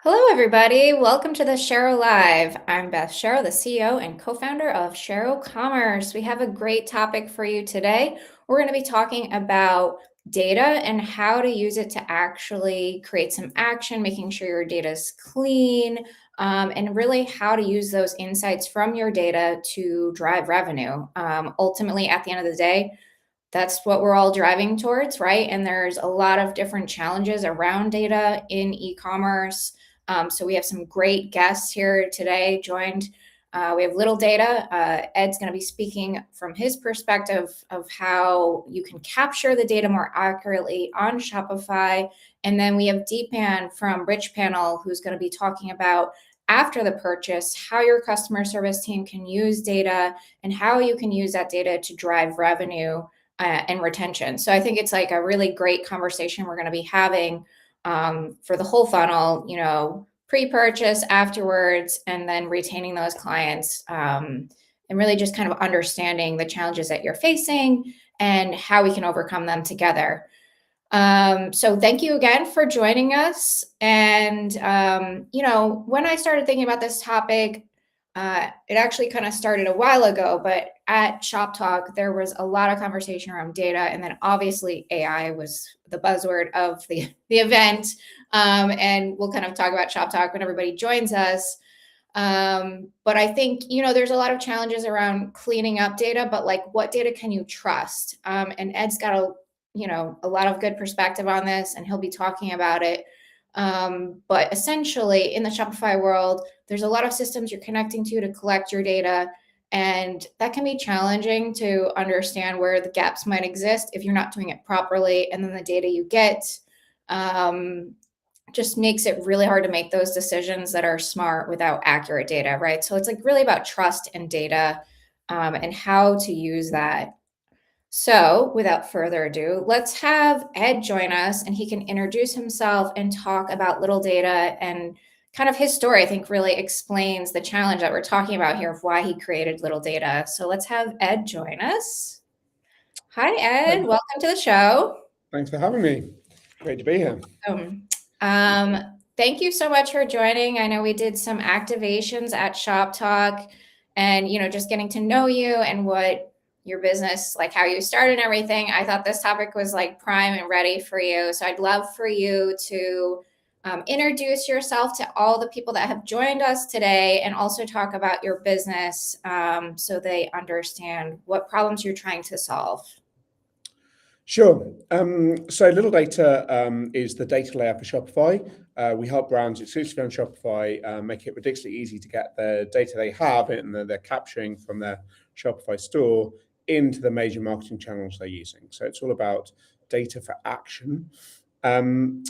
Hello, everybody. Welcome to the Shero Live. I'm Beth Shero, the CEO and co-founder of Shero Commerce. We have a great topic for you today. We're going to be talking about data and how to use it to actually create some action, making sure your data is clean, and really how to use those insights from your data to drive revenue. Ultimately, at the end of the day, that's what we're all driving towards, right? And there's a lot of different challenges around data in e-commerce. So we have some great guests here today joined. We have Little Data. Ed's going to be speaking from his perspective of how you can capture the data more accurately on Shopify. And then we have Deepan from Rich Panel, who's going to be talking about after the purchase, how your customer service team can use data and how you can use that data to drive revenue and retention. So I think it's like a really great conversation we're going to be having for the whole funnel, pre-purchase, afterwards, and then retaining those clients, and really just kind of understanding the challenges that you're facing and how we can overcome them together. So thank you again for joining us. And, when I started thinking about this topic, it actually kind of started a while ago, but at Shop Talk, there was a lot of conversation around data. And then obviously AI was the buzzword of the event. And we'll kind of talk about Shop Talk when everybody joins us. But I think, there's a lot of challenges around cleaning up data, but like what data can you trust? And Ed's got a lot of good perspective on this, and he'll be talking about it. But essentially, in the Shopify world, there's a lot of systems you're connecting to collect your data, and that can be challenging to understand where the gaps might exist if you're not doing it properly. And then the data you get just makes it really hard to make those decisions that are smart without accurate data, right? So it's like really about trust and data and how to use that. So, without further ado, let's have Ed join us and he can introduce himself and talk about Little Data, and kind of his story, I think, really explains the challenge that we're talking about here of why he created Little Data. So, let's have Ed join us. Hi, Ed. Welcome to the show. Thanks for having me. Great to be here. Thank you so much for joining. I know we did some activations at Shop Talk, and just getting to know you and what your business, like how you started and everything. I thought this topic was like prime and ready for you. So I'd love for you to introduce yourself to all the people that have joined us today, and also talk about your business so they understand what problems you're trying to solve. Sure. So Little Data is the data layer for Shopify. We help brands exclusively on Shopify make it ridiculously easy to get the data they have and they're capturing from their Shopify store into the major marketing channels they're using. So it's all about data for action. Kind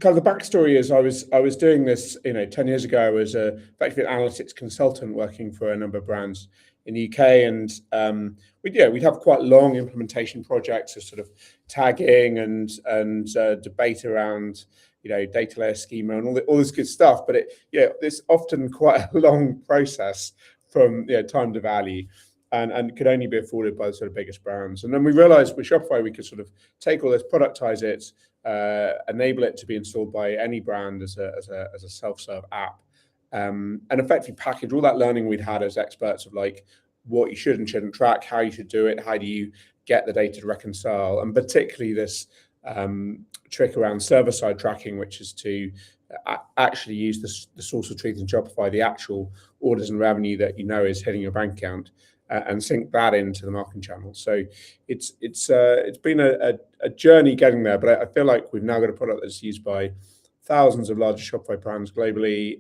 of the backstory is I was doing this, 10 years ago. I was effectively an analytics consultant working for a number of brands in the UK, and we'd have quite long implementation projects of sort of tagging and debate around data layer schema and all this good stuff. But it's often quite a long process from time to value, and could only be afforded by the sort of biggest brands. And then we realized with Shopify we could sort of take all this, productize it, enable it to be installed by any brand as a self-serve app, and effectively package all that learning we'd had as experts of like what you should and shouldn't track, how you should do it, how do you get the data to reconcile, and particularly this trick around server-side tracking, which is to actually use the source of truth in Shopify, the actual orders and revenue that is hitting your bank account, and sync that into the marketing channel. So it's been a journey getting there, but I feel like we've now got a product that's used by thousands of large Shopify brands globally,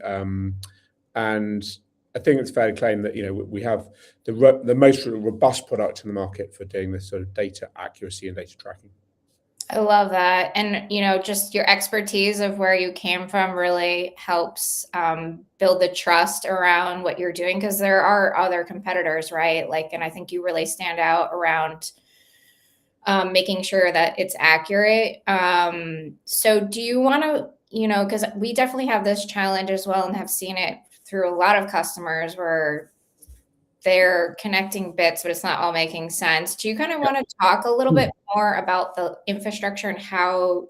and I think it's fair to claim that we have the most robust product in the market for doing this sort of data accuracy and data tracking. I love that. And, just your expertise of where you came from really helps build the trust around what you're doing, because there are other competitors, right? And I think you really stand out around making sure that it's accurate. So do you want to, because we definitely have this challenge as well and have seen it through a lot of customers where they're connecting bits, but it's not all making sense. Do you kind of want to talk a little bit more about the infrastructure and how,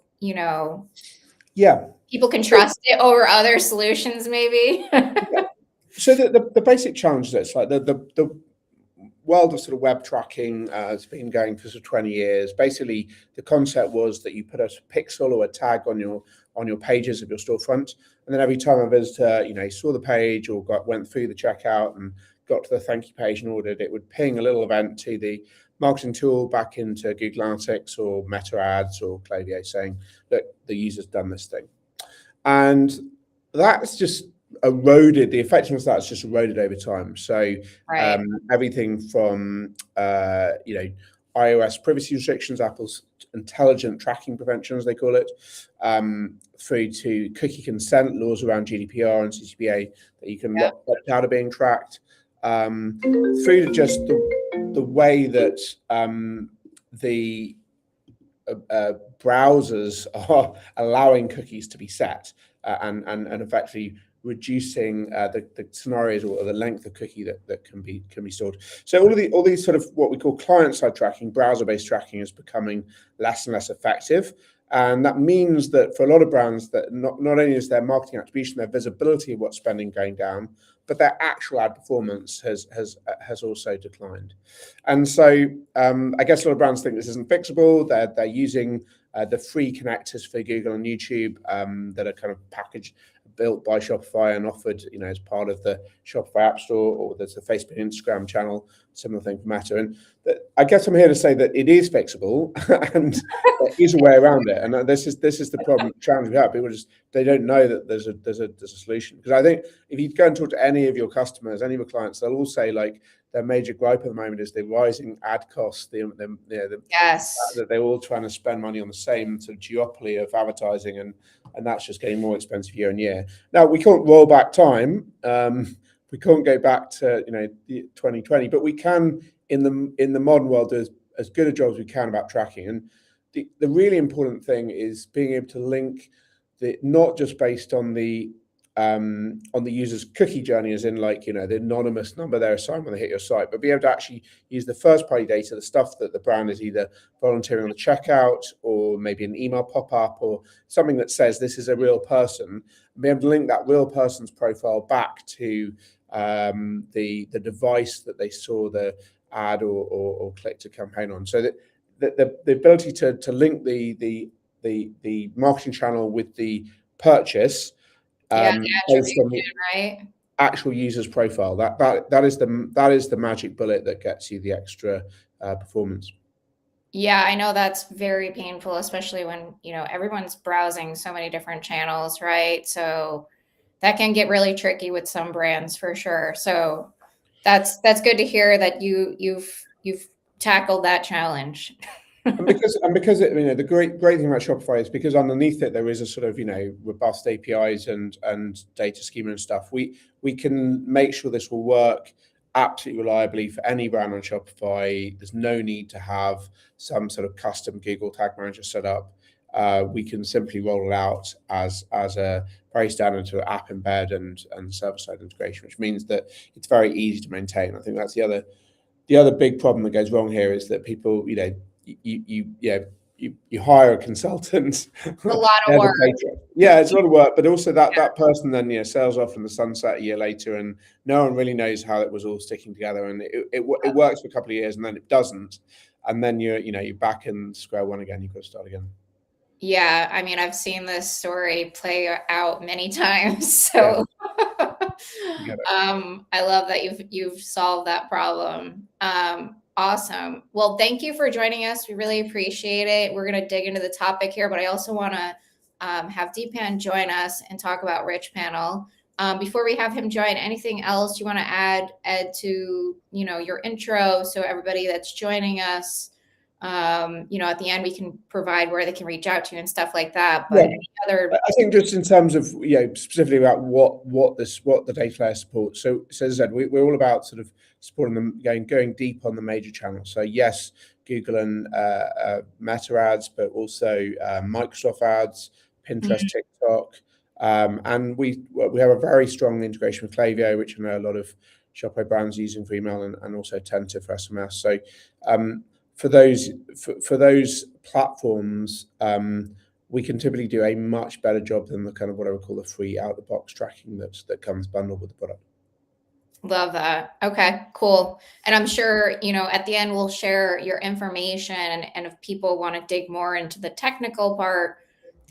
Yeah. People can So, trust it over other solutions, maybe. yeah. So the basic challenge is this, like the world of sort of web tracking has been going for sort of 20 years. Basically, the concept was that you put a pixel or a tag on your pages of your storefront, and then every time a visitor, saw the page or went through the checkout and got to the thank you page and ordered, it would ping a little event to the marketing tool back into Google Analytics or Meta Ads or Klaviyo saying that the user's done this thing. And that's just eroded, the effectiveness of that's just eroded over time. So Right. everything from iOS privacy restrictions, Apple's intelligent tracking prevention, as they call it, through to cookie consent laws around GDPR and CCPA that you can Yeah. opt out of being tracked, through to just the way that the browsers are allowing cookies to be set, and effectively reducing the scenarios or the length of cookie that can be stored. So all these sort of what we call client-side tracking, browser-based tracking, is becoming less and less effective. And that means that for a lot of brands, that not only is their marketing attribution, their visibility of what's spending going down, but their actual ad performance has also declined. And so I guess a lot of brands think this isn't fixable. They're using the free connectors for Google and YouTube that are kind of packaged, built by Shopify and offered, as part of the Shopify App Store, or there's a Facebook and Instagram channel, similar thing for Meta. And I guess I'm here to say that it is fixable and there is a way around it. And this is the problem, challenge we have. People just, they don't know that there's a solution. Because I think if you go and talk to any of your customers, any of your clients, they'll all say like their major gripe at the moment is the rising ad costs, Yes. that they're all trying to spend money on the same sort of duopoly of advertising, and that's just getting more expensive year on year. Now we can't roll back time. We can't go back to 2020, but we can in the modern world do as good a job as we can about tracking. And the really important thing is being able to link not just based on the user's cookie journey, as in like the anonymous number they're assigned when they hit your site, but be able to actually use the first party data, the stuff that the brand is either volunteering on the checkout or maybe an email pop-up or something that says this is a real person, and be able to link that real person's profile back to the device that they saw the ad or clicked a campaign on. So that the ability to link the marketing channel with the purchase, Yeah, the based on the attribution, right? actual user's profile. That is the magic bullet that gets you the extra performance. Yeah, I know that's very painful, especially when, everyone's browsing so many different channels, right? So that can get really tricky with some brands for sure. So that's good to hear that you've tackled that challenge. And because the great thing about Shopify is because underneath it there is a sort of robust APIs and data schema and stuff. We can make sure this will work absolutely reliably for any brand on Shopify. There's no need to have some sort of custom Google Tag Manager set up. We can simply roll it out as a very standard sort of app embed and server-side integration, which means that it's very easy to maintain. I think that's the other big problem that goes wrong here is that people, you hire a consultant. A lot of work. Yeah, it's a lot of work, but also that person then sails off in the sunset a year later, and no one really knows how it was all sticking together, and it works for a couple of years, and then it doesn't, and then you're back in square one again. You've got to start again. Yeah, I mean, I've seen this story play out many times. So I love that you've solved that problem. Awesome. Well, thank you for joining us. We really appreciate it. We're going to dig into the topic here, but I also want to have Deepan join us and talk about Rich Panel. Before we have him join, anything else you want to add, Ed, to your intro, so everybody that's joining us, at the end we can provide where they can reach out to you and stuff like that. But any other? I think just in terms of specifically about what the data layer supports. So as I said, we're all about sort of supporting them going deep on the major channels. So yes, Google and Meta ads, but also Microsoft ads, Pinterest, TikTok, and we have a very strong integration with Klaviyo, which I know a lot of Shopify brands using for email and also Tentative for SMS. So for those platforms, we can typically do a much better job than the kind of what I would call the free out the box tracking that comes bundled with the product. Love that. Okay, cool. And I'm sure, at the end we'll share your information and if people want to dig more into the technical part,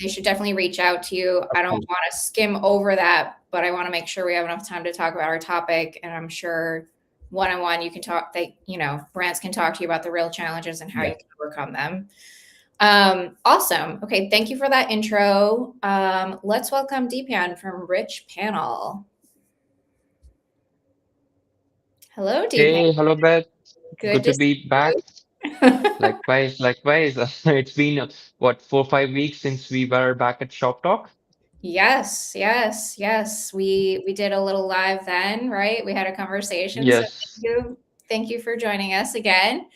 they should definitely reach out to you. I don't want to skim over that, but I want to make sure we have enough time to talk about our topic. And I'm sure one-on-one you can talk, brands can talk to you about the real challenges and how you can overcome them. Awesome. Okay, thank you for that intro. Let's welcome Deepan from Rich Panel. Hello, Deepan. Hey, hello, Beth. Good Good to to see be back. you. Likewise, likewise. It's been what, 4 or 5 weeks since we were back at Shop Talk? Yes, yes, yes. We did a little live then, right? We had a conversation. So Yes, thank you for joining us again.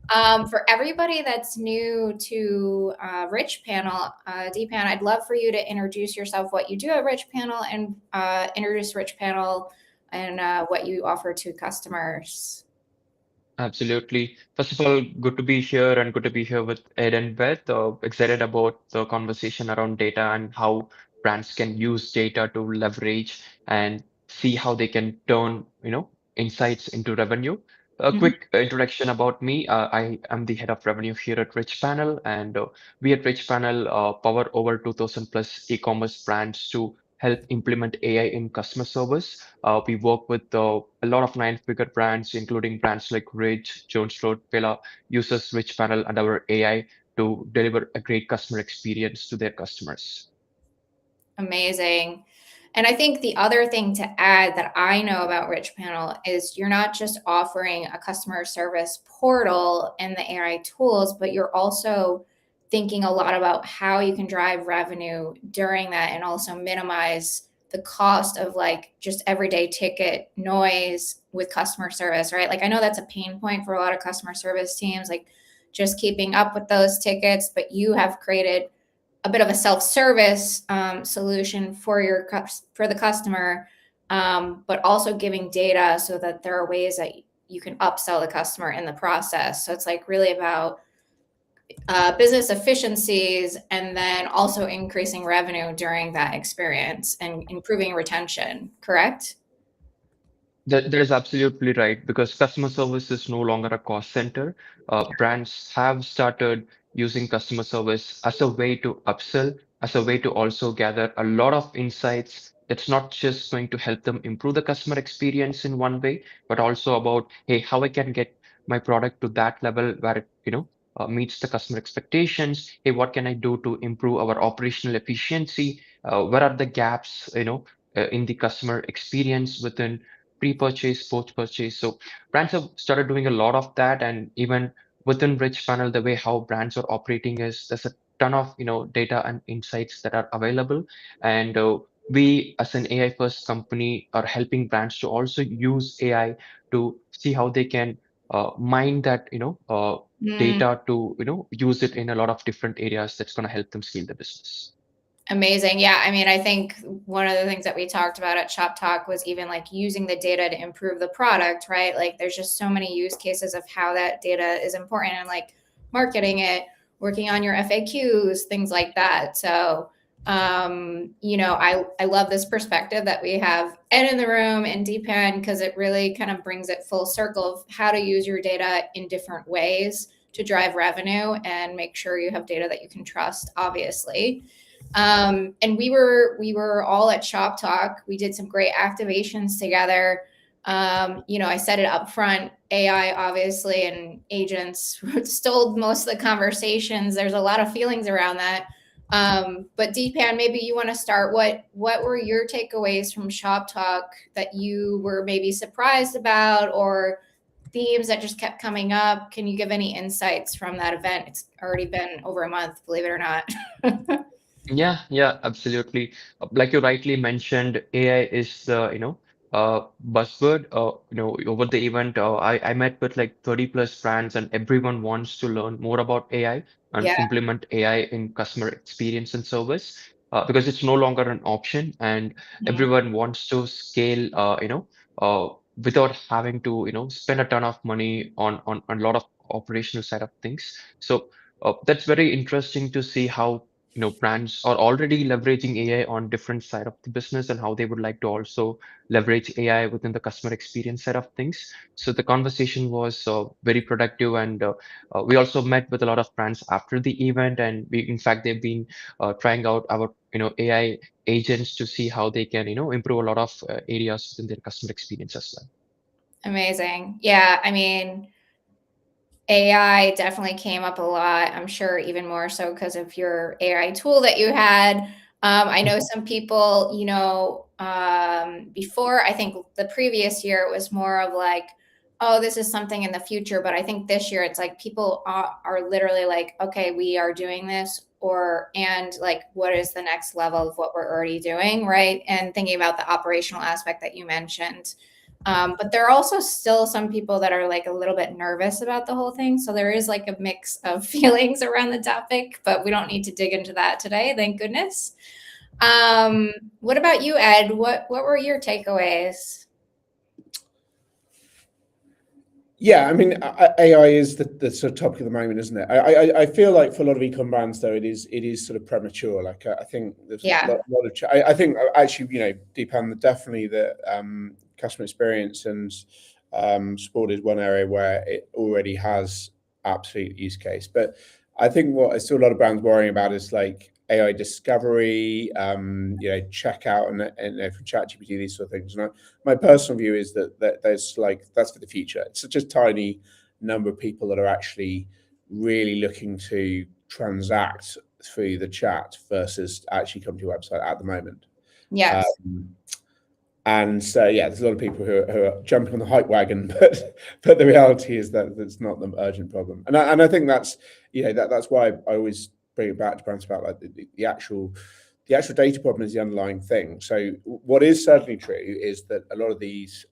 For everybody that's new to Rich Panel, Deepan, I'd love for you to introduce yourself, what you do at Rich Panel, and introduce Rich Panel and what you offer to customers. absolutely. First of all, good to be here and good to be here with Ed and Beth. Excited about the conversation around data and how brands can use data to leverage and see how they can turn, insights into revenue. A Mhm. quick introduction about me. I am the head of revenue here at Rich Panel, and we at Rich Panel power over 2000 plus e-commerce brands to help implement AI in customer service. We work with a lot of nine-figure brands, including brands like Ridge, Jones Road, Villa, uses Rich Panel and our AI to deliver a great customer experience to their customers. Amazing. And I think the other thing to add that I know about Rich Panel is you're not just offering a customer service portal and the AI tools, but you're also thinking a lot about how you can drive revenue during that and also minimize the cost of like just everyday ticket noise with customer service, right? Like I know that's a pain point for a lot of customer service teams, like just keeping up with those tickets, but you have created a bit of a self-service solution for the customer, but also giving data so that there are ways that you can upsell the customer in the process. So it's like really about business efficiencies and then also increasing revenue during that experience and improving retention. Correct? That is absolutely right, because customer service is no longer a cost center. Brands have started using customer service as a way to upsell, as a way to also gather a lot of insights. That's not just going to help them improve the customer experience in one way, but also about, hey, how I can get my product to that level where it, meets the customer expectations. Hey, what can I do to improve our operational efficiency? Where are the gaps, in the customer experience within pre-purchase, post-purchase. So brands have started doing a lot of that, and even within Rich Panel, the way how brands are operating is there's a ton of data and insights that are available, and we as an AI first company are helping brands to also use AI to see how they can mine that Mm. data to use it in a lot of different areas that's going to help them scale the business. Amazing. Yeah. I mean, I think one of the things that we talked about at Shop Talk was even like using the data to improve the product, right? Like there's just so many use cases of how that data is important and like marketing it, working on your FAQs, things like that. So, I love this perspective that we have Ed in the room and Deepan because it really kind of brings it full circle of how to use your data in different ways to drive revenue and make sure you have data that you can trust, obviously. And we were all at Shop Talk. We did some great activations together. I said it up front. AI obviously and agents stole most of the conversations. There's a lot of feelings around that. But Deepan, maybe you want to start. What were your takeaways from Shop Talk that you were maybe surprised about, or themes that just kept coming up? Can you give any insights from that event? It's already been over a month, believe it or not. Yeah, yeah, absolutely. Like you rightly mentioned, AI is the, buzzword. Over the event, I met with like 30 plus brands, and everyone wants to learn more about AI and Yeah. implement AI in customer experience and service, because it's no longer an option, and Mhm. everyone wants to scale, without having to, spend a ton of money on a lot of operational side of things. So that's very interesting to see how brands are already leveraging AI on different side of the business and how they would like to also leverage AI within the customer experience side of things. So the conversation was very productive, and we also met with a lot of brands after the event, and in fact, they've been trying out our AI agents to see how they can improve a lot of areas within their customer experience as well. Amazing. Yeah, I mean, AI definitely came up a lot. I'm sure even more so because of your AI tool that you had. I know some people, before, I think the previous year it was more of like, oh, this is something in the future. But I think this year it's like people are literally like, okay, we are doing this, and like, what is the next level of what we're already doing, right? And thinking about the operational aspect that you mentioned. But there are also still some people that are like a little bit nervous about the whole thing. So there is like a mix of feelings around the topic, but we don't need to dig into that today, thank goodness. What about you, Ed? What were your takeaways? Yeah, I mean, AI is the sort of topic of the moment, isn't it? I feel like for a lot of e-com brands, though, it is sort of premature. Like I think there's a Yeah. lot of. I think actually, Deepan, definitely the customer experience and sport is one area where it already has absolute use case. But I think what I saw a lot of brands worrying about is like AI discovery, checkout, and from ChatGPT, these sort of things. And my personal view is that there's like that's for the future. It's such a tiny number of people that are actually really looking to transact through the chat versus actually come to your website at the moment. Yes. And so, yeah, there's a lot of people who are jumping on the hype wagon, but the reality is that it's not the urgent problem. And I think that's that's why I always bring it back to brands about like the actual data problem is the underlying thing. So what is certainly true is that a lot of these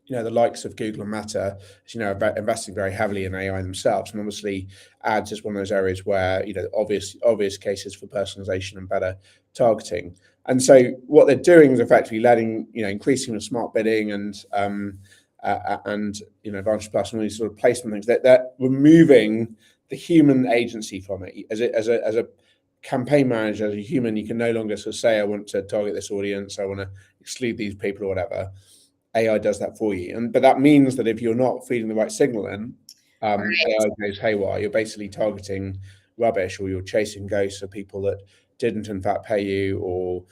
the likes of Google and Meta, as you know, are investing very heavily in AI themselves, and obviously ads is one of those areas where obvious cases for personalization and better targeting. And so what they're doing is effectively letting increasing the smart bidding and Advantage Plus and all these sort of placement things. They're removing the human agency from it. As a campaign manager, as a human, you can no longer sort of say, I want to target this audience, I want to exclude these people or whatever. AI does that for you, but that means that if you're not feeding the right signal in, Right. AI goes haywire. You're basically targeting rubbish, or you're chasing ghosts of people that didn't in fact pay you, or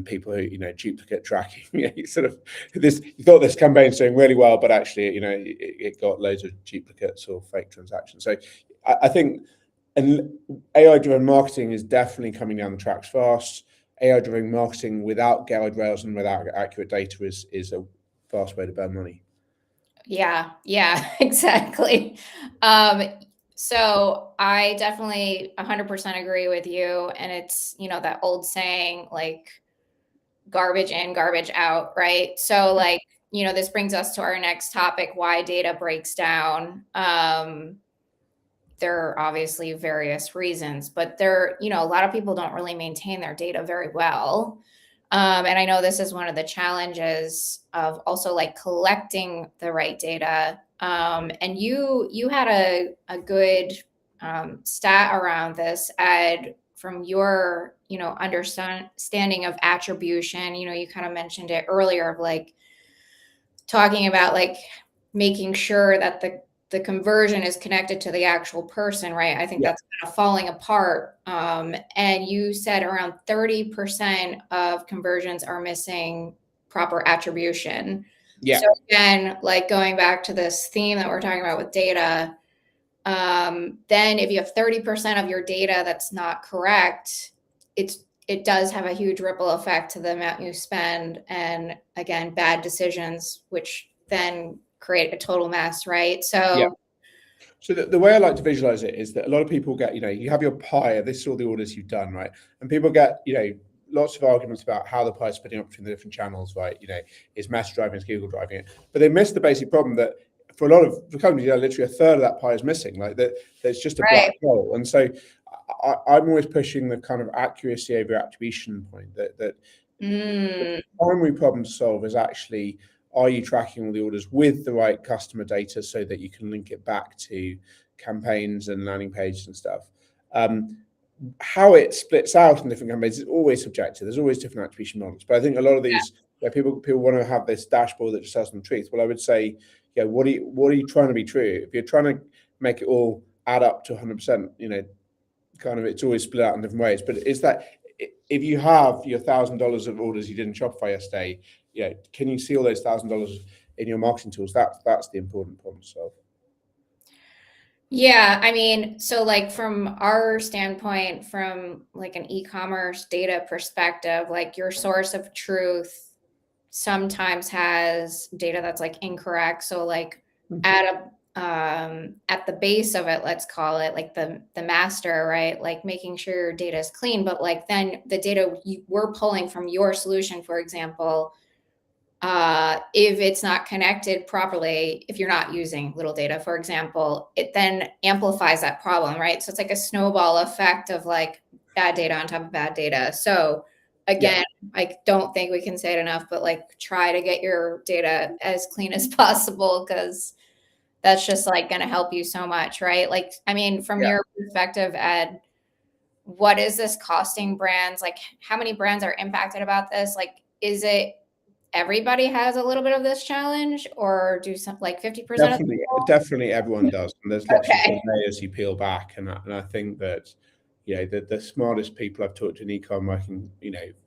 people who duplicate tracking. You thought this campaign's doing really well, but actually it got loads of duplicates or fake transactions. So I think AI-driven marketing is definitely coming down the tracks fast. AI-driven marketing without guardrails and without accurate data is a fast way to burn money. Yeah, exactly. So I definitely 100% agree with you. And it's, that old saying, like, garbage in, garbage out, right? So like, this brings us to our next topic, why data breaks down. There are obviously various reasons, but a lot of people don't really maintain their data very well. And I know this is one of the challenges of also like collecting the right data. And you had a good stat around this, Ed, from your understanding of attribution. You kind of mentioned it earlier of like talking about like making sure that the conversion is connected to the actual person, right? I think that's kind of falling apart. And you said around 30% of conversions are missing proper attribution. Yeah. So again, like going back to this theme that we're talking about with data, then if you have 30% of your data that's not correct, it does have a huge ripple effect to the amount you spend, and again, bad decisions, which then create a total mess, right? So So the way I like to visualize it is that a lot of people get, you have your pie, this is all the orders you've done, right? And people get, lots of arguments about how the pie is splitting up between the different channels, right? Is Meta driving, is Google driving it? But they miss the basic problem that for a lot of the companies, literally a third of that pie is missing. Like that, there's just a black hole. And so I'm always pushing the kind of accuracy over attribution point that the primary problem to solve is actually, are you tracking all the orders with the right customer data so that you can link it back to campaigns and landing pages and stuff? How it splits out in different campaigns is always subjective. There's always different attribution models. But I think a lot of these, people want to have this dashboard that just tells them the truth. Well, I would say, what are you trying to be true? If you're trying to make it all add up to 100%, kind of it's always split out in different ways. But is that if you have your $1,000 of orders you did in Shopify yesterday, can you see all those $1,000 in your marketing tools? That's the important problem to solve. Yeah, I mean, so like from our standpoint, from like an e-commerce data perspective, like your source of truth sometimes has data that's like incorrect. So like at the base of it, let's call it like the master, right? Like making sure your data is clean, but like then the data we're pulling from your solution, for example, if it's not connected properly, if you're not using little data, for example, it then amplifies that problem, right? So it's like a snowball effect of like bad data on top of bad data. So again, I don't think we can say it enough, but like try to get your data as clean as possible, because that's just like going to help you so much, right? Like, I mean, from your perspective, Ed, what is this costing brands? Like, how many brands are impacted about this? Like, is it everybody has a little bit of this challenge, or do some like 50%? Definitely everyone does. And there's lots of layers you peel back. And I think that, the smartest people I've talked to in e-com working,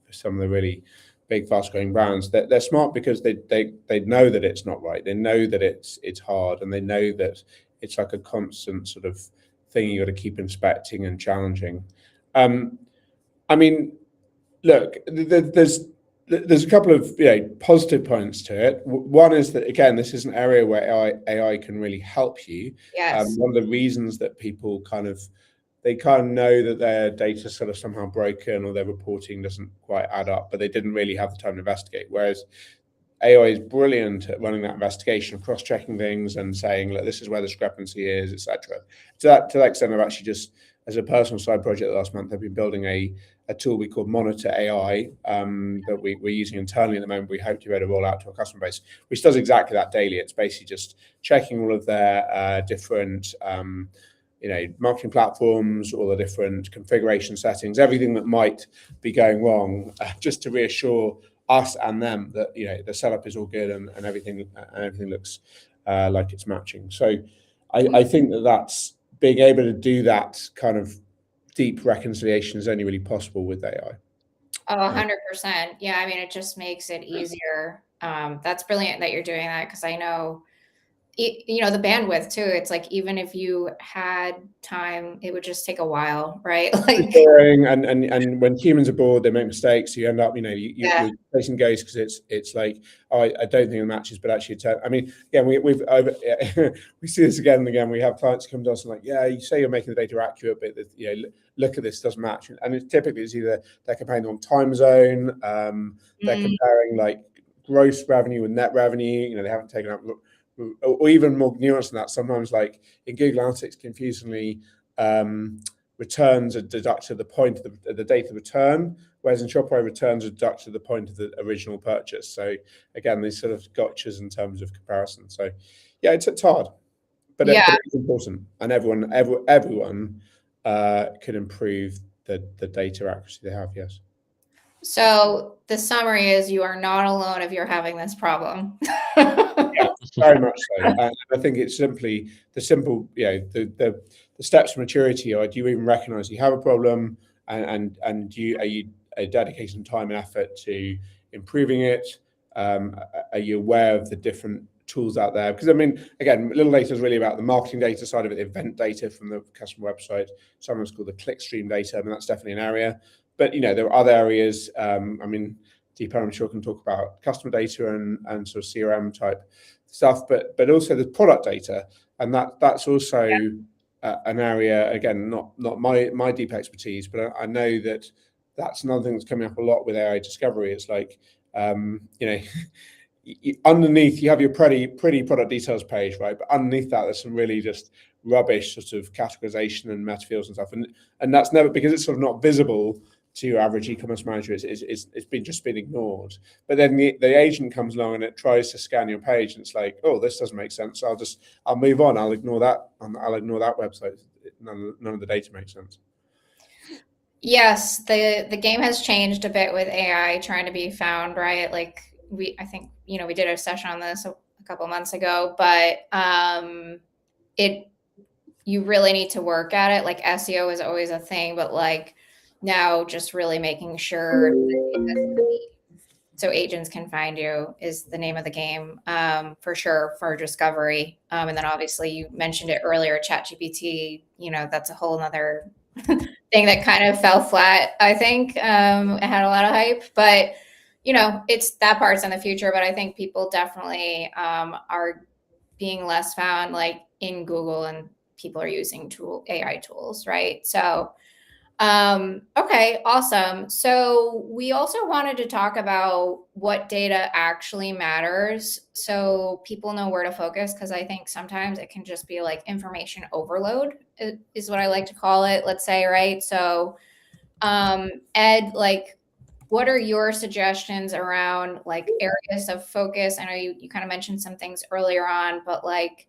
for some of the really big, fast-growing brands, they're smart because they know that it's not right. They know that it's hard, and they know that it's like a constant sort of thing you got to keep inspecting and challenging. I mean, look, there's a couple of positive points to it. One is that, again, this is an area where AI can really help you. Yes. One of the reasons that people kind of know that their data sort of somehow broken or their reporting doesn't quite add up, but they didn't really have the time to investigate. Whereas AI is brilliant at running that investigation, cross-checking things and saying, look, this is where the discrepancy is, etc. To that extent, I've actually just, as a personal side project last month, I've been building a tool we call Monitor AI that we're using internally at the moment. We hope to be able to roll out to our customer base, which does exactly that daily. It's basically just checking all of their different marketing platforms, all the different configuration settings, everything that might be going wrong, just to reassure us and them that the setup is all good and everything looks like it's matching. So I think that's being able to do that kind of deep reconciliation is only really possible with AI. Oh, 100%. Yeah, I mean, it just makes it easier. That's brilliant that you're doing that, because I know the bandwidth too. It's like, even if you had time, it would just take a while, right? Like, boring, and when humans are bored, they make mistakes. You end up, you're placing goes because it's like, oh, I don't think it matches, but actually, I mean, again, we see this again and again. We have clients come to us and like, yeah, you say you're making the data accurate, but look at this, doesn't match. And it's typically either they're comparing the wrong time zone, they're comparing like gross revenue with net revenue. They haven't taken up. Or even more nuanced than that, sometimes like in Google Analytics, confusingly, returns are deducted at the point of the date of return, whereas in Shopify, returns are deducted at the point of the original purchase. So again, these sort of gotchas in terms of comparison. So yeah, it's hard, but it's important, and everyone can improve the data accuracy they have. Yes. So the summary is, you are not alone if you're having this problem. Yeah, very much so. And I think it's simply the the steps to maturity are: do you even recognize you have a problem, and are you dedicating some time and effort to improving it? Are you aware of the different tools out there? Because I mean, again, little data is really about the marketing data side of it, the event data from the customer website, sometimes called the clickstream data. I mean, that's definitely an area. But there are other areas. I mean, Deepa, I'm sure, can talk about customer data and sort of CRM type stuff, but also the product data, and that's also an area, again, not my deep expertise, but I know that's another thing that's coming up a lot with AI discovery. It's like underneath you have your pretty product details page, right? But underneath that, there's some really just rubbish sort of categorization and meta fields and stuff, and that's never, because it's sort of not visible to your average e-commerce manager. It's been ignored. But then the agent comes along and it tries to scan your page, and it's like, oh, this doesn't make sense. I'll move on. I'll ignore that. I'll ignore that website. None of the data makes sense. Yes, the game has changed a bit with AI trying to be found, right? Like I think, we did a session on this a couple months ago, but it you really need to work at it. Like SEO is always a thing, but like now just really making sure so agents can find you is the name of the game, for sure, for discovery. And then obviously you mentioned it earlier, ChatGPT, that's a whole nother thing that kind of fell flat, I think. It had a lot of hype, but it's that part's in the future. But I think people definitely are being less found like in Google, and people are using AI tools, right? So okay, awesome. So we also wanted to talk about what data actually matters so people know where to focus, because I think sometimes it can just be like information overload is what I like to call it, let's say, right? So Ed, like what are your suggestions around like areas of focus? I know you kind of mentioned some things earlier on, but like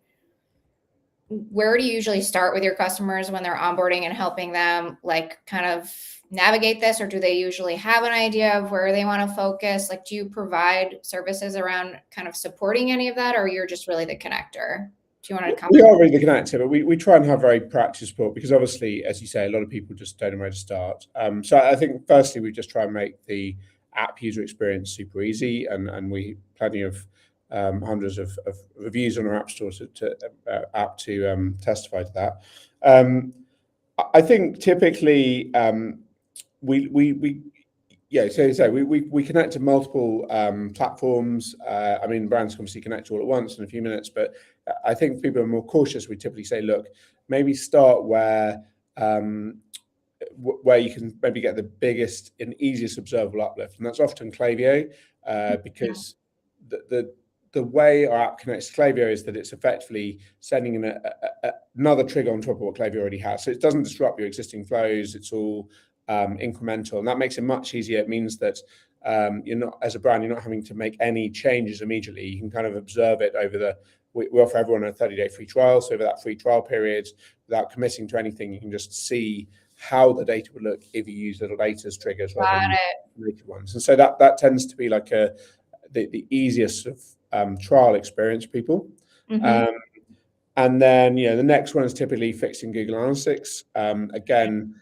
where do you usually start with your customers when they're onboarding and helping them like kind of navigate this, or do they usually have an idea of where they want to focus? Like, do you provide services around kind of supporting any of that, or you're just really the connector? Do you want to come? We are really the connector, but we try and have very practice support because obviously, as you say, a lot of people just don't know where to start. So I think firstly, we just try and make the app user experience super easy, and we plenty of hundreds of reviews on our app store app to testify to that. I think typically we yeah, so we connect to multiple platforms. I mean, brands can obviously connect all at once in a few minutes, but I think people are more cautious. We typically say, look, maybe start where you can maybe get the biggest and easiest observable uplift, and that's often Klaviyo, because the way our app connects to Klaviyo is that it's effectively sending in another trigger on top of what Klaviyo already has. So it doesn't disrupt your existing flows. It's all incremental, and that makes it much easier. It means that you're not, as a brand, you're not having to make any changes immediately. You can kind of observe it we offer everyone a 30-day free trial. So over that free trial period, without committing to anything, you can just see how the data would look if you use little data as triggers rather than native ones. And so that tends to be like the easiest sort of trial experience for people. Mm-hmm. And then the next one is typically fixing Google Analytics. Again,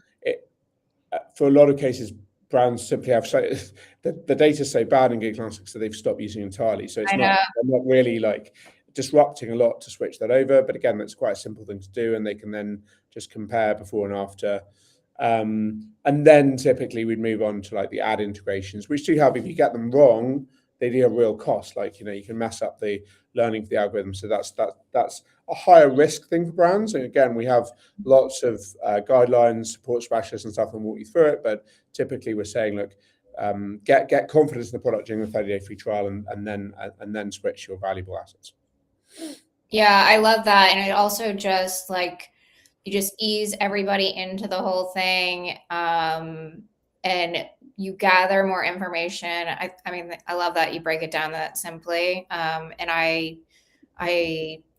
for a lot of cases, brands simply have the data is so bad in Google Analytics that they've stopped using it entirely. So they're not really like disrupting a lot to switch that over. But again, that's quite a simple thing to do, and they can then just compare before and after. And then typically we'd move on to like the ad integrations, which do have, if you get them wrong, they do have real cost. Like, you can mess up the learning for the algorithm. So that's a higher risk thing for brands. And again, we have lots of guidelines, support specialists and stuff, and walk you through it. But typically we're saying, look, get confidence in the product during the 30-day free trial, and then switch your valuable assets. Yeah, I love that. And it also just like, you just ease everybody into the whole thing. And you gather more information. I mean, I love that you break it down that simply. And I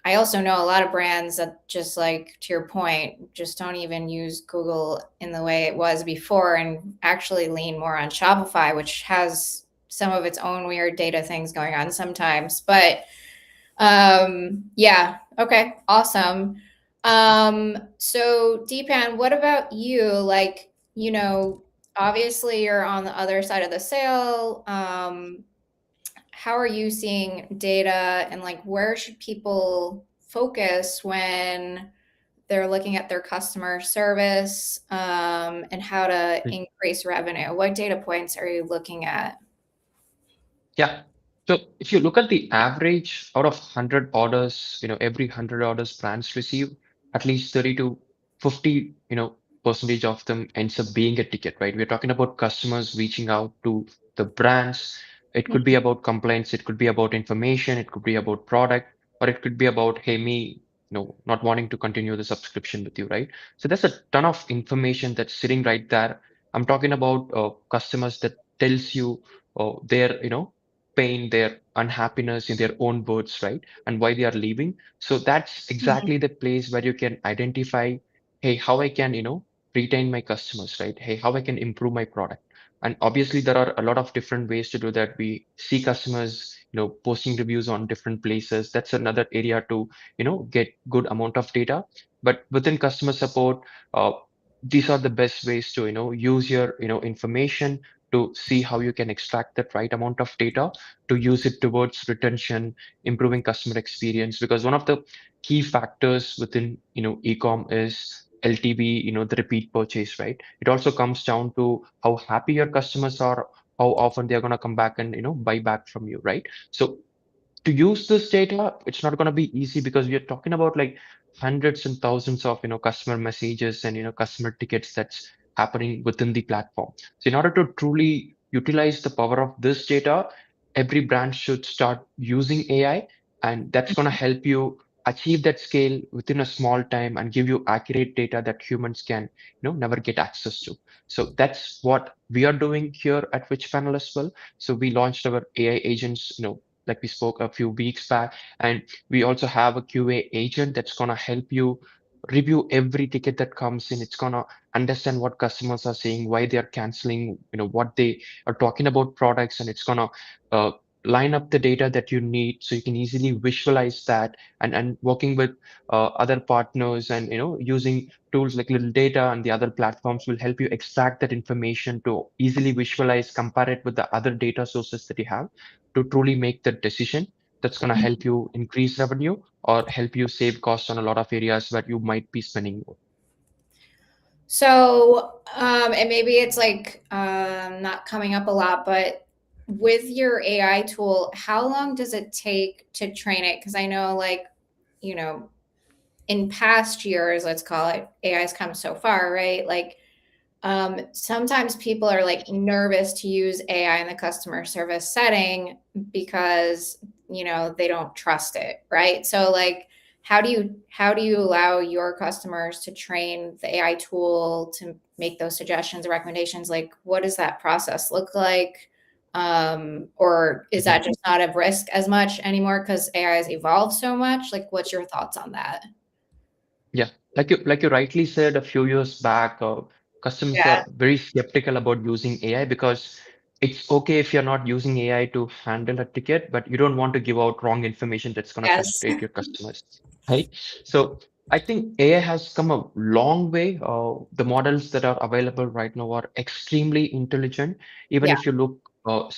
also know a lot of brands that, just like to your point, just don't even use Google in the way it was before, and actually lean more on Shopify, which has some of its own weird data things going on sometimes. But yeah, okay, awesome. So Deepan, what about you? Like, obviously you're on the other side of the sale. How are you seeing data, and like where should people focus when they're looking at their customer service, and how to increase revenue? What data points are you looking at? Yeah. So if you look at the average out of 100 orders, every 100 orders brands receive, at least 30 to 50, percentage of them ends up being a ticket, right? We're talking about customers reaching out to the brands. It could be about complaints, it could be about information, it could be about product, or it could be about, hey, me, not wanting to continue the subscription with you, right? So there's a ton of information that's sitting right there. I'm talking about customers that tells you their, pain, their unhappiness in their own words, right? And why they are leaving. So that's exactly the place where you can identify, hey, how I can, retain my customers, right? Hey, how I can improve my product. And obviously, there are a lot of different ways to do that. We see customers, posting reviews on different places. That's another area to, get good amount of data. But within customer support, uh, these are the best ways to, use your, information to see how you can extract that right amount of data to use it towards retention, improving customer experience. Because one of the key factors within, ecom is LTV, the repeat purchase, right? It also comes down to how happy your customers are, how often they're going to come back and, buy back from you, right? So to use this data, it's not going to be easy because we are talking about like hundreds and thousands of customer messages and customer tickets that's happening within the platform. So in order to truly utilize the power of this data, every brand should start using AI, and that's going to help you achieve that scale within a small time and give you accurate data that humans can never get access to. So that's what we are doing here at Which Panel as well. So we launched our AI agents, like we spoke a few weeks back. And we also have a QA agent that's going to help you review every ticket that comes in. It's going to understand what customers are saying, why they are canceling, what they are talking about products, and it's going to uh, line up the data that you need so you can easily visualize that. And working with other partners and using tools like Little Data and the other platforms will help you extract that information to easily visualize, compare it with the other data sources that you have to truly make the decision that's going to help you increase revenue or help you save costs on a lot of areas where you might be spending more. So, and maybe it's like not coming up a lot, but with your AI tool, how long does it take to train it? Because I know, like, you know, in past years, let's call it, AI's come so far, right? Like, sometimes people are like nervous to use AI in the customer service setting because they don't trust it, right? So like, how do you allow your customers to train the AI tool to make those suggestions or recommendations? Like, what does that process look like? Or is Mhm. that just not of risk as much anymore because AI has evolved so much? Like, what's your thoughts on that? Yeah, like you rightly said a few years back, customers Yeah. are very skeptical about using AI because it's okay if you're not using AI to handle a ticket, but you don't want to give out wrong information that's going to Yes. frustrate your customers, right? So I think AI has come a long way. The models that are available right now are extremely intelligent. Even Yeah. if you look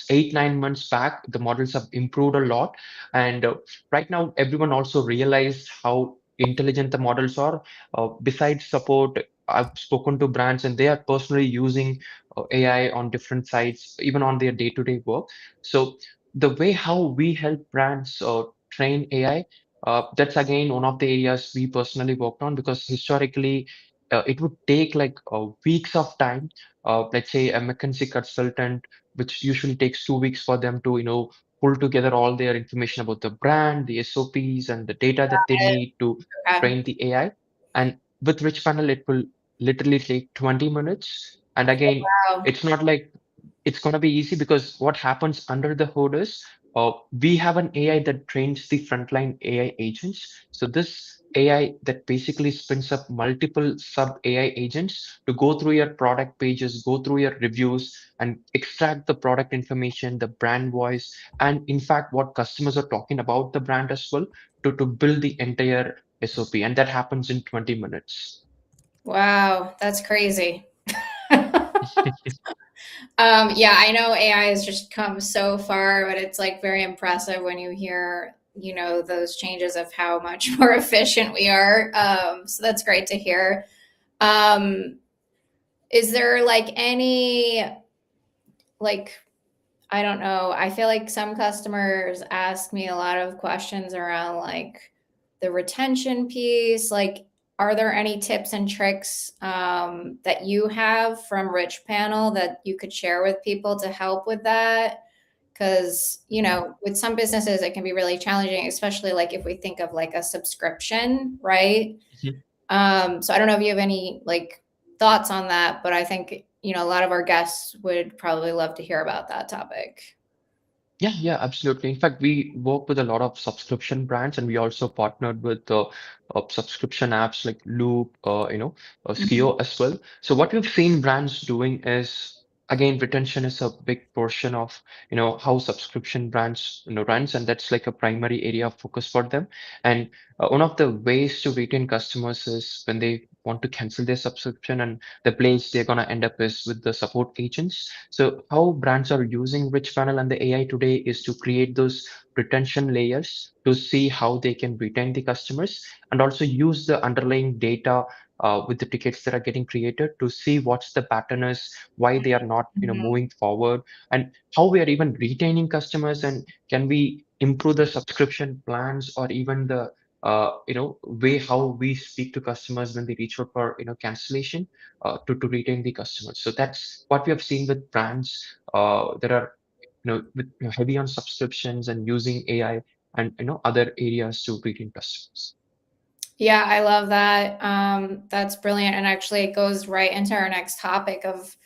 8, 9 months back, the models have improved a lot. And right now, everyone also realized how intelligent the models are. Besides support, I've spoken to brands and they are personally using AI on different sites, even on their day-to-day work. So the way how we help brands train AI, that's again one of the areas we personally worked on because historically it would take like weeks of time. Let's say a McKinsey consultant, which usually takes 2 weeks for them to, pull together all their information about the brand, the SOPs, and the data that they need to Okay. train the AI. And with Rich Panel, it will literally take 20 minutes. And again, Wow. it's not like it's going to be easy because what happens under the hood is we have an AI that trains the frontline AI agents. So this AI that basically spins up multiple sub AI agents to go through your product pages, go through your reviews, and extract the product information, the brand voice, and in fact, what customers are talking about the brand as well to build the entire SOP. And that happens in 20 minutes. Wow, that's crazy. Yeah, I know AI has just come so far, but it's like very impressive when you hear, those changes of how much more efficient we are. So that's great to hear. Um, is there like any, like, I don't know. I feel like some customers ask me a lot of questions around like the retention piece. Like, are there any tips and tricks that you have from Rich Panel that you could share with people to help with that? Because, with some businesses, it can be really challenging, especially like if we think of like a subscription, right? So I don't know if you have any like thoughts on that, but I think, a lot of our guests would probably love to hear about that topic. Yeah, absolutely. In fact, we work with a lot of subscription brands, and we also partnered with subscription apps like Loop, Mhm. Skio as well. So what we've seen brands doing is, again, retention is a big portion of, how subscription brands, runs, and that's like a primary area of focus for them. And one of the ways to retain customers is when they want to cancel their subscription, and the place they're gonna end up is with the support agents. So how brands are using rich funnel and the AI today is to create those retention layers to see how they can retain the customers, and also use the underlying data with the tickets that are getting created to see what's the pattern is, why they are not, Mhm. moving forward, and how we are even retaining customers, and can we improve the subscription plans, or even the way how we speak to customers when they reach out for cancellation, to retain the customers. So that's what we have seen with brands that are heavy on subscriptions and using AI and other areas to retain customers. Yeah, I love that. That's brilliant. And actually, it goes right into our next topic of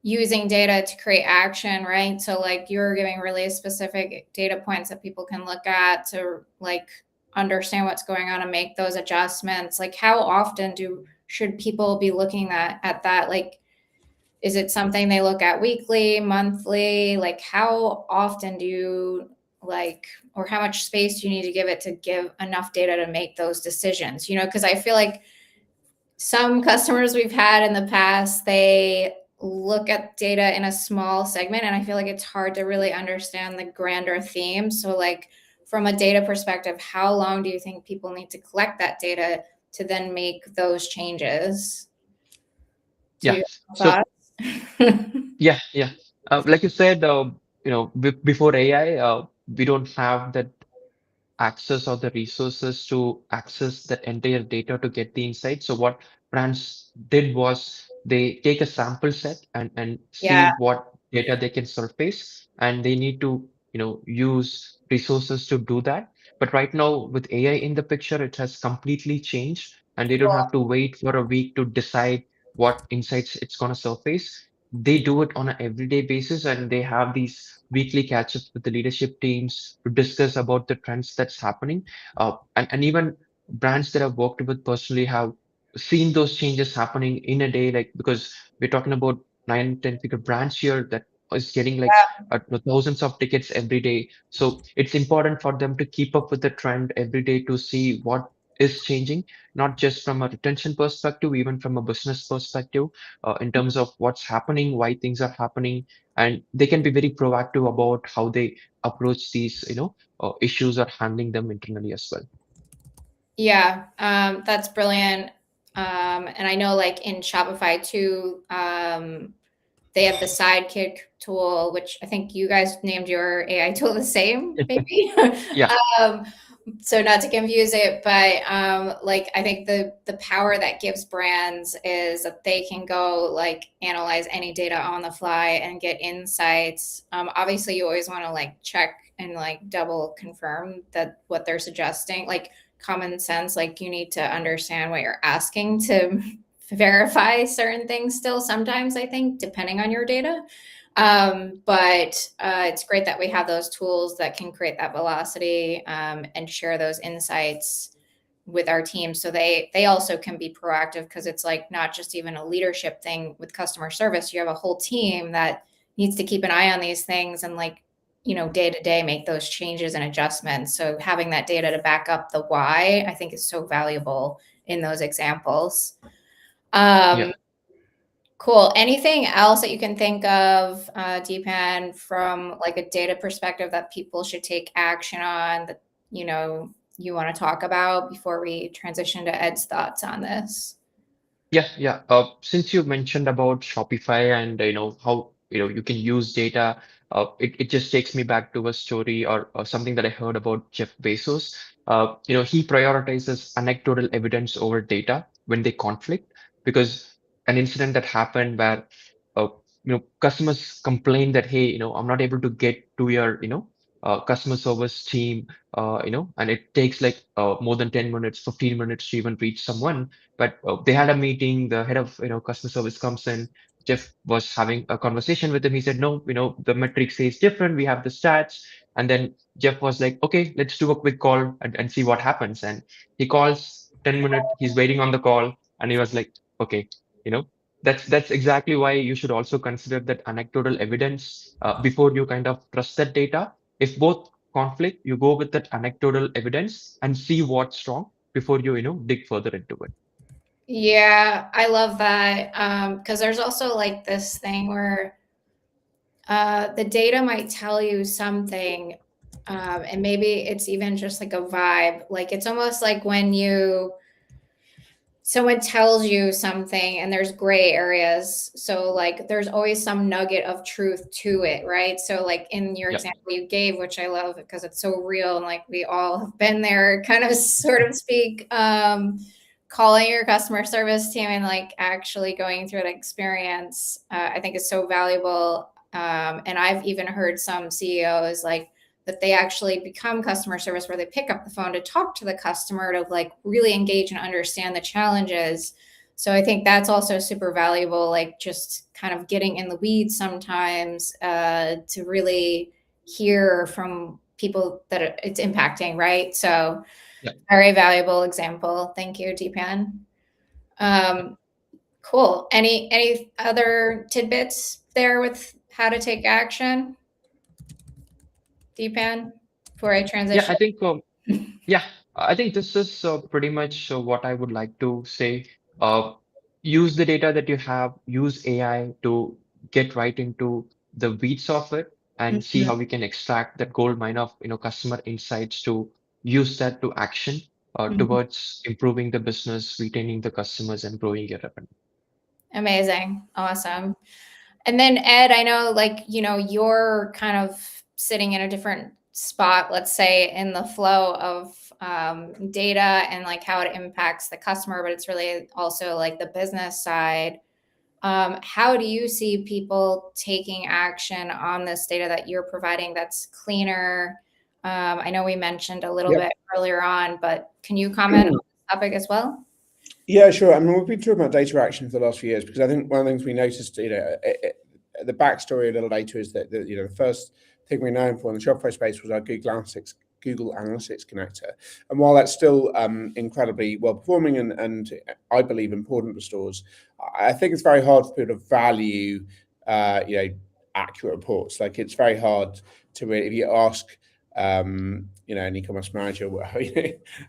using data to create action, right? So, like, you're giving really specific data points that people can look at to like understand what's going on and make those adjustments. Like, how often do should people be looking at that? Like, is it something they look at weekly, monthly? Like, how often do you like, or how much space do you need to give it to give enough data to make those decisions? Because I feel like some customers we've had in the past, they look at data in a small segment, and I feel like it's hard to really understand the grander theme. So, like, from a data perspective, how long do you think people need to collect that data to then make those changes? Do Yeah. you have So thoughts? yeah. Like you said, before AI, we don't have that access or the resources to access that entire data to get the insight. So what brands did was they take a sample set and Yeah. see what data they can surface, and they need to, use resources to do that. But right now with AI in the picture, it has completely changed, and they don't have to wait for a week to decide what insights it's going to surface. They do it on an everyday basis, and they have these weekly catch-ups with the leadership teams to discuss about the trends that's happening. And even brands that I've worked with personally have seen those changes happening in a day, like because we're talking about 9, 10 figure brands here that is getting like thousands of tickets every day. So it's important for them to keep up with the trend every day to see what is changing, not just from a retention perspective, even from a business perspective, in terms of what's happening, why things are happening, and they can be very proactive about how they approach these, issues or handling them internally as well. Yeah, that's brilliant. And I know, like, in Shopify too, they have the Sidekick tool, which I think you guys named your AI tool the same, maybe. Yeah, um, so not to confuse it, but like, I think the power that gives brands is that they can go like analyze any data on the fly and get insights. Obviously, you always want to like check and like double confirm that what they're suggesting, like common sense, like you need to understand what you're asking to verify certain things still sometimes, I think, depending on your data. But it's great that we have those tools that can create that velocity, and share those insights with our team, so they also can be proactive, because it's like not just even a leadership thing with customer service. You have a whole team that needs to keep an eye on these things and, like, day to day make those changes and adjustments. So having that data to back up the why, I think, is so valuable in those examples. yeah. um, Cool. Anything else that you can think of, Deepan, from like a data perspective that people should take action on, that you want to talk about before we transition to Ed's thoughts on this? Yeah. Since you mentioned about Shopify and how you can use data, it just takes me back to a story or something that I heard about Jeff Bezos. He prioritizes anecdotal evidence over data when they conflict, because an incident that happened where uh, customers complain that, hey, I'm not able to get to your customer service team, and it takes like more than 10 minutes, 15 minutes to even reach someone. But they had a meeting. The head of customer service comes in, Jeff was having a conversation with him. He said, no, the metric says different. We have the stats. And then Jeff was like, okay, let's do a quick call and see what happens. And he calls 10 minutes. He's waiting on the call. And he was like, okay, you know, that's exactly why you should also consider that anecdotal evidence before you kind of trust that data. If both conflict, you go with that anecdotal evidence and see what's wrong before you dig further into it. Yeah, I love that. Because there's also like this thing where the data might tell you something, and maybe it's even just like a vibe. Like it's almost like when someone tells you something and there's gray areas. So like there's always some nugget of truth to it, right? So like in your Yep. example you gave, which I love because it's so real and like we all have been there, kind of sort of speak, calling your customer service team and like actually going through that experience, I think is so valuable. And I've even heard some CEOs like that they actually become customer service where they pick up the phone to talk to the customer to like really engage and understand the challenges. So I think that's also super valuable, like just kind of getting in the weeds sometimes, to really hear from people that it's impacting, right? So Yeah. very valuable example. Thank you, Deepan. Cool. Any other tidbits there with how to take action, Deepan, before I Yeah, transition? I think this is pretty much what I would like to say. Uh, Use the data that you have, use AI to get right into the weeds of it and see Mhm. how we can extract that gold mine of customer insights to use that to action Mhm. towards improving the business, retaining the customers, and growing your revenue. Amazing. Awesome. And then Ed, I know like, you're kind of sitting in a different spot, let's say in the flow of data and like how it impacts the customer, but it's really also like the business side. How do you see people taking action on this data that you're providing that's cleaner? I know we mentioned a little Yep. bit earlier on, but can you comment on this topic as well? Yeah, sure. I mean, we've been talking about data action for the last few years because I think one of the things we noticed, the backstory of little data is that the first thing we're known for in the Shopify space was our Google Analytics connector. And while that's still incredibly well performing and I believe important to stores, I think it's very hard for people to value, accurate reports. Like it's very hard to really, if you ask, an e-commerce manager,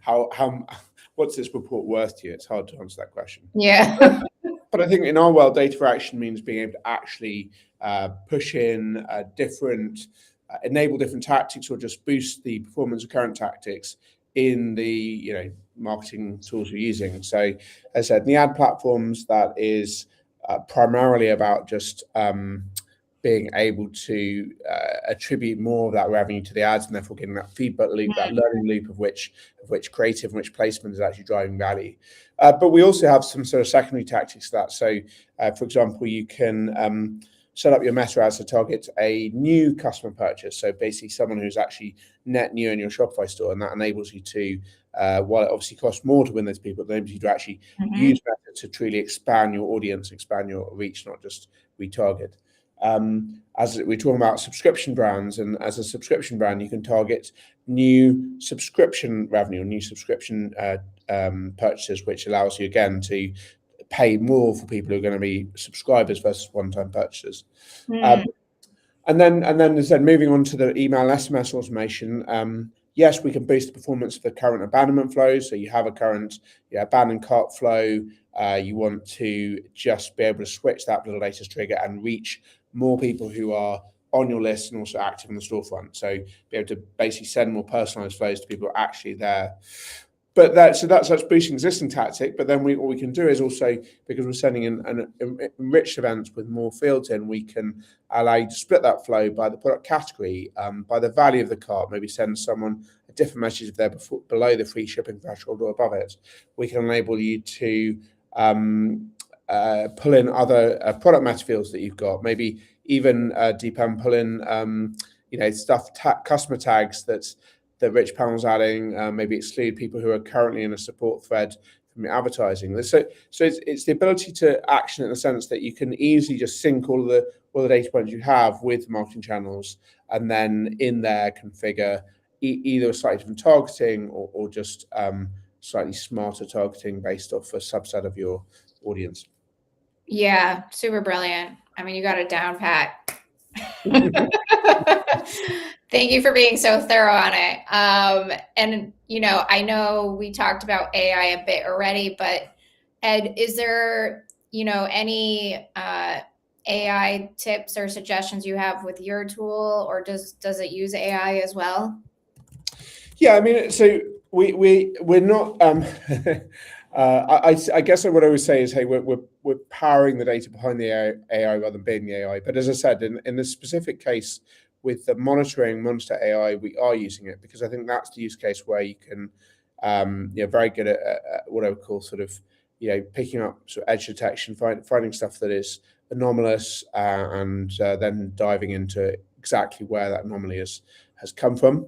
how what's this report worth to you? It's hard to answer that question. Yeah. But I think in our world, data for action means being able to actually push in enable different tactics or just boost the performance of current tactics in the marketing tools we're using. So as I said, in the ad platforms, that is primarily about just being able to attribute more of that revenue to the ads and therefore getting that feedback loop, that learning loop of which creative and which placement is actually driving value. But we also have some sort of secondary tactics to that. So, for example, you can set up your meta ads to target a new customer purchase. So basically someone who's actually net new in your Shopify store, and that enables you to, while it obviously costs more to win those people, it enables you to actually use meta to truly expand your audience, expand your reach, not just retarget. As we're talking about subscription brands, and as a subscription brand, you can target new subscription revenue, new subscription purchases, which allows you again to pay more for people who are going to be subscribers versus one-time purchasers. And then, as I said, moving on to the email and SMS automation, yes, we can boost the performance of the current abandonment flows. So you have a current abandoned cart flow. You want to just be able to switch that little latest trigger and reach more people who are on your list and also active in the storefront. So be able to basically send more personalized flows to people who are actually there. But that's boosting existing tactic. But then what we can do is also, because we're sending in enriched events with more fields in, we can allow you to split that flow by the product category, by the value of the cart. Maybe send someone a different message if they're below the free shipping threshold or above it. We can enable you to pull in other product meta fields that you've got. Maybe even Deepan pull in customer tags that Rich Panel's adding, maybe exclude people who are currently in a support thread from your advertising. So it's the ability to action in the sense that you can easily just sync all the data points you have with marketing channels, and then in there configure either a slightly different targeting or just slightly smarter targeting based off a subset of your audience. Yeah, super brilliant. I mean, you got it down pat. Thank you for being so thorough on it. And I know we talked about AI a bit already, but Ed, is there, any AI tips or suggestions you have with your tool, or does it use AI as well? Yeah, I mean, so we're not. I guess what I would say is, hey, we're powering the data behind the AI rather than being the AI. But as I said, in this specific case with the monitor AI, we are using it because I think that's the use case where you can, very good at what I would call sort of, picking up sort of edge detection, finding stuff that is anomalous, and then diving into exactly where that anomaly has come from.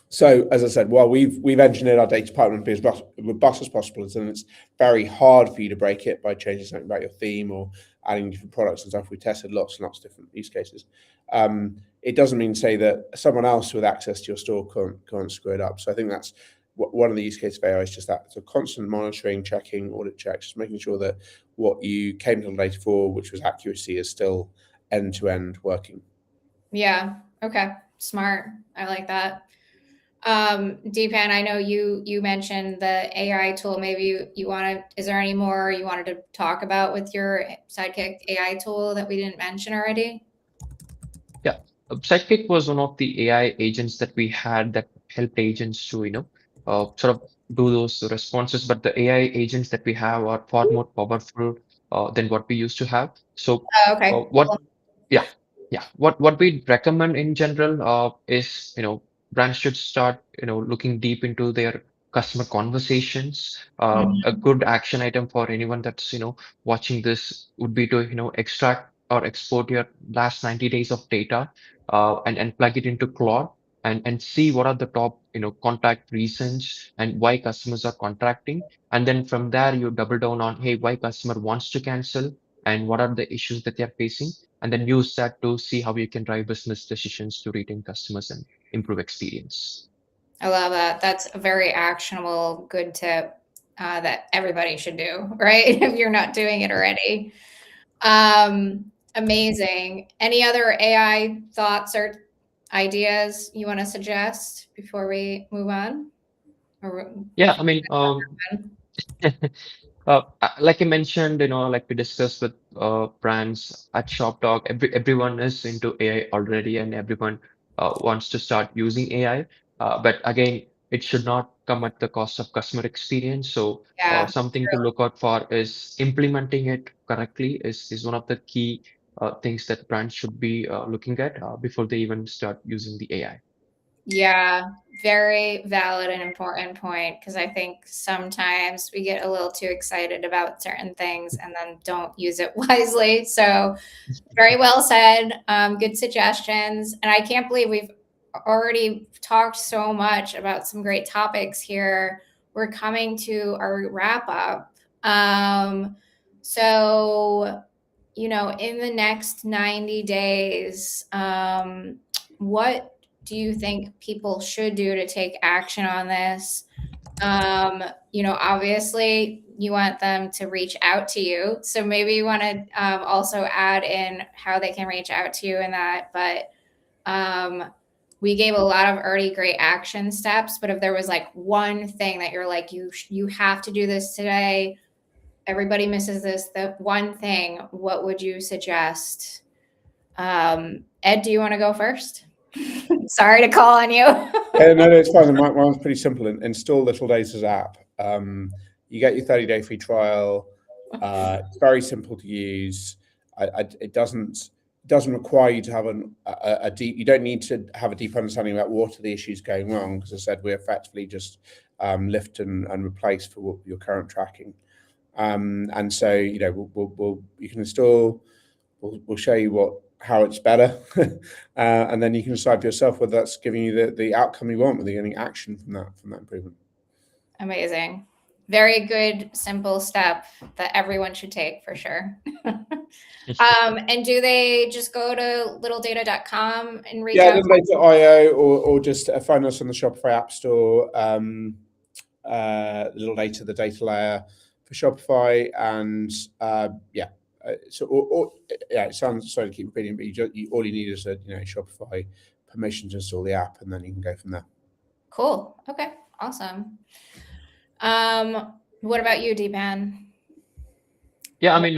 So as I said, while we've engineered our data pipeline to be as robust as possible, and it's very hard for you to break it by changing something about your theme or adding different products and stuff. We tested lots and lots of different use cases. It doesn't mean to say that someone else with access to your store can't screw it up. So I think that's one of the use cases of AI is just that. So constant monitoring, checking, audit checks, just making sure that what you came to the data for, which was accuracy, is still end-to-end working. Yeah. Okay. Smart. I like that. Deepan, I know you mentioned the AI tool. Maybe is there any more you wanted to talk about with your Sidekick AI tool that we didn't mention already? Yeah, Sidekick was one of the AI agents that we had that helped agents to, sort of do those responses. But the AI agents that we have are far more powerful than what we used to have. So, Oh, okay. what yeah, yeah. What we recommend in general is, brands should start, looking deep into their customer conversations. A good action item for anyone that's, watching this would be to, extract or export your last 90 days of data, and plug it into Claude and see what are the top, contact reasons and why customers are contracting. And then from there, you double down on, hey, why customer wants to cancel and what are the issues that they're facing, and then use that to see how you can drive business decisions to retain customers and improve experience. I love that. That's a very actionable, good tip that everybody should do, right? If you're not doing it already. Amazing. Any other AI thoughts or ideas you want to suggest before we move on? Or Yeah, I mean, like I mentioned, like we discussed with brands at ShopTalk, everyone is into AI already, and everyone wants to start using AI. But again, it should not come at the cost of customer experience. So yeah, something to look out for is implementing it correctly is one of the key things that brands should be looking at before they even start using the AI. yeah, very valid and important point, because I think sometimes we get a little too excited about certain things and then don't use it wisely. So very well said. Good suggestions. And I can't believe we've already talked so much about some great topics here. We're coming to our wrap up. So, in the next 90 days, what do you think people should do to take action on this? Obviously you want them to reach out to you. So maybe you want to also add in how they can reach out to you in that. But we gave a lot of already great action steps. But if there was like one thing that you're like, you have to do this today, everybody misses this, the one thing, what would you suggest? Ed, do you want to go first? Sorry to call on you. No, it's fine. Mine's pretty simple. Install Little Data's app. You get your 30-day free trial. It's very simple to use. It doesn't require you to have a deep. You don't need to have a deep understanding about what are the issues going wrong. Because I said, we effectively just lift and replace for your current tracking. And so you can install. We'll show you how it's better, and then you can decide for yourself whether that's giving you the outcome you want, whether you're getting action from that improvement. Amazing. Very good, simple step that everyone should take for sure. And do they just go to littledata.com and reach out? Littledata.io or just find us on the Shopify App Store. Little Data, the data layer for Shopify, and it sounds, sorry to keep repeating, but all you need is a Shopify permission to install the app, and then you can go from there. Cool. Okay. Awesome. What about you, Deepan? Yeah, I mean,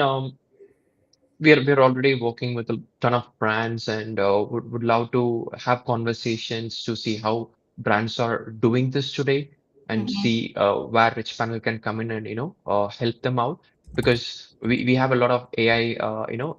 we're already working with a ton of brands and would love to have conversations to see how brands are doing this today and see where Rich Panel can come in and help them out, because we have a lot of AI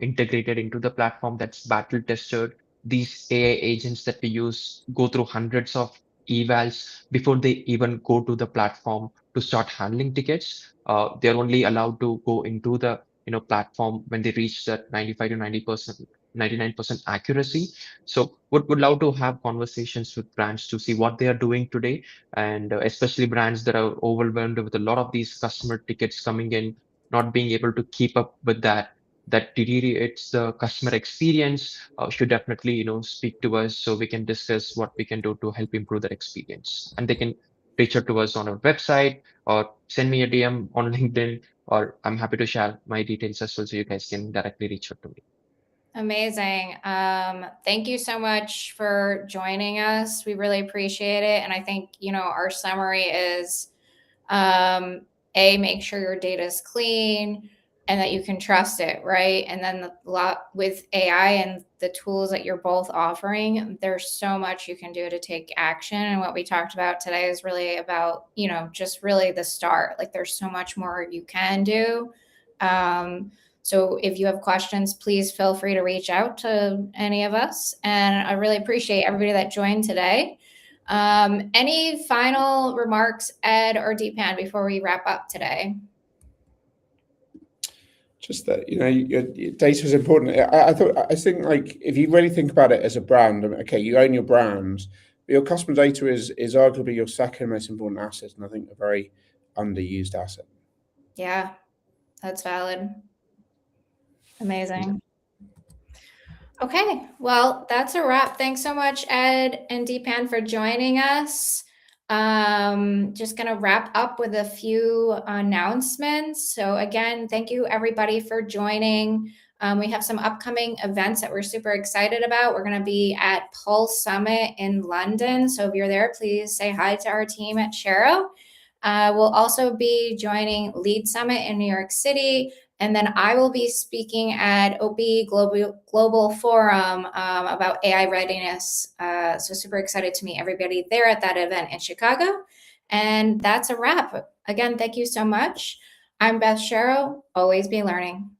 integrated into the platform that's battle tested. These AI agents that we use go through hundreds of evals before they even go to the platform to start handling tickets. They're only allowed to go into the platform when they reach that 95 to 90%, 99% accuracy. So would love to have conversations with brands to see what they are doing today, and especially brands that are overwhelmed with a lot of these customer tickets coming in, not being able to keep up with that deteriorates the customer experience. Should definitely speak to us so we can discuss what we can do to help improve their experience, and they can reach out to us on our website or send me a DM on LinkedIn, or I'm happy to share my details as well so you guys can directly reach out to me. Amazing. Thank you so much for joining us. We really appreciate it. And I think, our summary is make sure your data is clean and that you can trust it, right? And then with AI and the tools that you're both offering, there's so much you can do to take action. And what we talked about today is really about, just really the start. Like there's so much more you can do. So if you have questions, please feel free to reach out to any of us. And I really appreciate everybody that joined today. Any final remarks, Ed or Deepan, before we wrap up today? Just that your data is important. I think like if you really think about it as a brand, okay, you own your brand, but your customer data is arguably your second most important asset, and I think a very underused asset. Yeah, that's valid. Amazing. Okay, well, that's a wrap. Thanks so much, Ed and Deepan, for joining us. Just going to wrap up with a few announcements. So again, thank you everybody for joining. We have some upcoming events that we're super excited about. We're going to be at Pulse Summit in London. So if you're there, please say hi to our team at Shero. We'll also be joining Lead Summit in New York City. And then I will be speaking at OP Global Forum about AI readiness. So super excited to meet everybody there at that event in Chicago. And that's a wrap. Again, thank you so much. I'm Beth Shero. Always be learning.